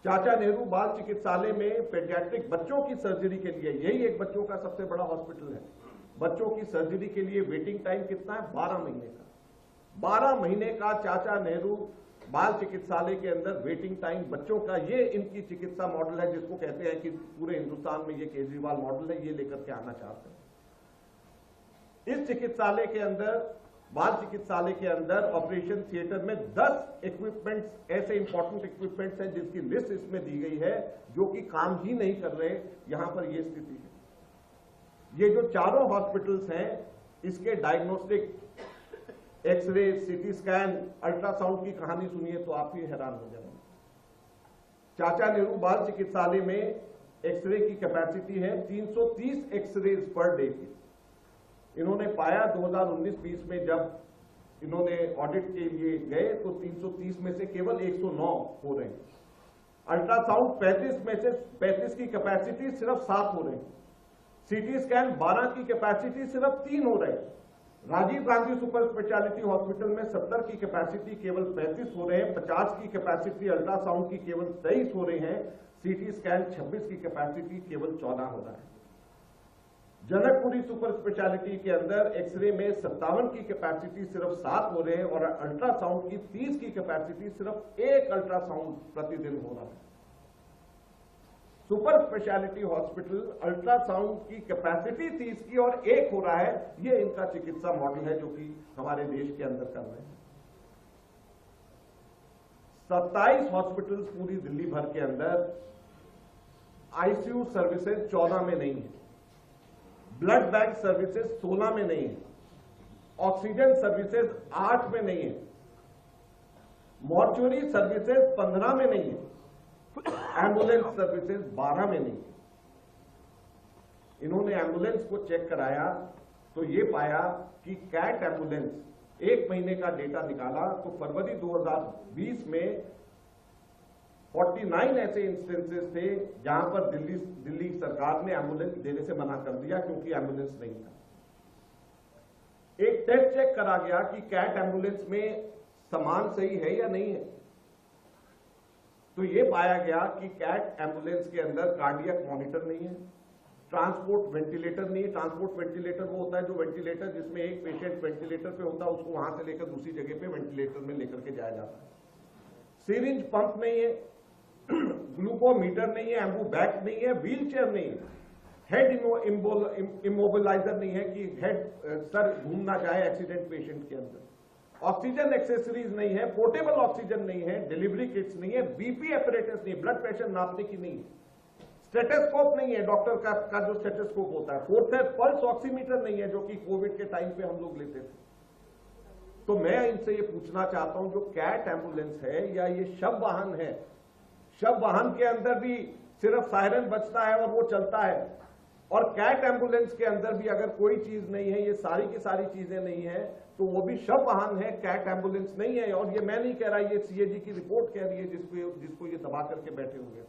चाचा नेहरू बाल चिकित्सालय में पेडियाट्रिक बच्चों की सर्जरी के लिए, यही एक बच्चों का सबसे बड़ा हॉस्पिटल है, बच्चों की सर्जरी के लिए वेटिंग टाइम कितना है? 12 महीने का। 12 महीने का चाचा नेहरू बाल चिकित्सालय के अंदर वेटिंग टाइम बच्चों का, ये इनकी चिकित्सा मॉडल है, जिसको कहते हैं कि पूरे हिंदुस्तान में ये केजरीवाल मॉडल है, ये लेकर के आना चाहते हैं। इस चिकित्सालय के अंदर, बाल चिकित्सालय के अंदर ऑपरेशन थिएटर में 10 इक्विपमेंट्स, ऐसे इंपॉर्टेंट इक्विपमेंट्स हैं जिसकी लिस्ट इसमें दी गई है, जो कि काम ही नहीं कर रहे। यहां पर ये स्थिति है। ये जो चारों हॉस्पिटल्स हैं, इसके diagnostic, X ray, CT scan, ultrasound की कहानी सुनिए तो आप ही हैरान हो जाएंगे। चाचा नेहरू बाल चिकित्सालय में एक्सरे की कैपेसिटी है 330 एक्सरेज पर डे की। इन्होंने पाया 2019-20 में जब इन्होंने ऑडिट के लिए गए तो 330 में से केवल 109 हो रहे हैं। अल्ट्रासाउंड 35 में से 35 की कैपेसिटी सिर्फ 7 हो रहे हैं। सीटी स्कैन 12 की कैपेसिटी सिर्फ 3 हो रहे हैं। Rajiv Gandhi super speciality hospital में 70 की कैपेसिटी केवल 35 हो रहे हैं। 50 की कैपेसिटी अल्ट्रासाउंड की केवल 23 हो रहे हैं। सीटी स्कैन 26 की कैपेसिटी केवल 14 हो रहा है। जनकपुरी सुपर स्पेशलिटी के अंदर एक्सरे में 57 की कैपेसिटी सिर्फ 7 हो रहे हैं और अल्ट्रासाउंड की 30 की कैपेसिटी सिर्फ 1 अल्ट्रासाउंड प्रतिदिन हो रहा है। सुपर स्पेशलिटी हॉस्पिटल अल्ट्रासाउंड की कैपेसिटी 30 की और 1 हो रहा है। ये इनका चिकित्सा मॉडल है जो कि हमारे देश के अंदर कर रहे हैं। 27 हॉस्पिटल्स पूरी दिल्ली भर के अंदर, आईसीयू सर्विसेज 14 में नहीं है, ब्लड बैंक सर्विसेज 16 में नहीं है, ऑक्सीजन सर्विसेज 8 में नहीं है, मॉर्चुरी सर्विसेज 15 में नहीं है, एम्बुलेंस सर्विसेज 12 में नहीं है। इन्होंने एम्बुलेंस को चेक कराया तो ये पाया कि कैट एम्बुलेंस, 1 महीने का डेटा निकाला तो फरवरी 2020 में 49 ऐसे इंस्टेंसेस थे जहां पर दिल्ली सरकार ने एम्बुलेंस देने से मना कर दिया क्योंकि एम्बुलेंस नहीं था। एक टेस्ट चेक करा गया कि कैट एम्बुलेंस में सामान सही है या नहीं है, तो यह पाया गया कि कैट एम्बुलेंस के अंदर कार्डियक मॉनिटर नहीं है, ट्रांसपोर्ट वेंटिलेटर नहीं है। ट्रांसपोर्ट वेंटिलेटर वो होता है जो वेंटिलेटर जिसमें एक पेशेंट वेंटिलेटर पे होता है, उसको वहां से लेकर दूसरी जगह पे वेंटिलेटर में लेकर के जाया जाता है। सिरिंज पंप नहीं है, ग्लूकोमीटर नहीं है, एम्बू बैग नहीं है, व्हील चेयर नहीं है, हेड इमोबिलाइजर नहीं है कि हेड सर घूमना चाहे एक्सीडेंट पेशेंट के अंदर, ऑक्सीजन एक्सेसरीज नहीं है, पोर्टेबल ऑक्सीजन नहीं है, डिलीवरी किट्स नहीं है, बीपी एपरेटस नहीं, ब्लड प्रेशर नापने की नहीं है, स्टेथोस्कोप नहीं है, डॉक्टर का जो स्टेथोस्कोप होता है, फोर्थ है पल्स ऑक्सीमीटर नहीं है जो कि कोविड के टाइम पे हम लोग लेते थे। तो मैं इनसे ये पूछना चाहता हूं, जो कैट एम्बुलेंस है या ये शव वाहन है, शव वाहन के अंदर भी सिर्फ सायरन बजता है और वो चलता है, और कैट एम्बुलेंस के अंदर भी अगर कोई चीज नहीं है, ये सारी की सारी चीजें नहीं है, तो वो भी शव वाहन है, कैट एम्बुलेंस नहीं है। और ये मैं नहीं कह रहा, ये सीएजी की रिपोर्ट कह रही है जिसको ये दबा करके बैठे हुए हैं।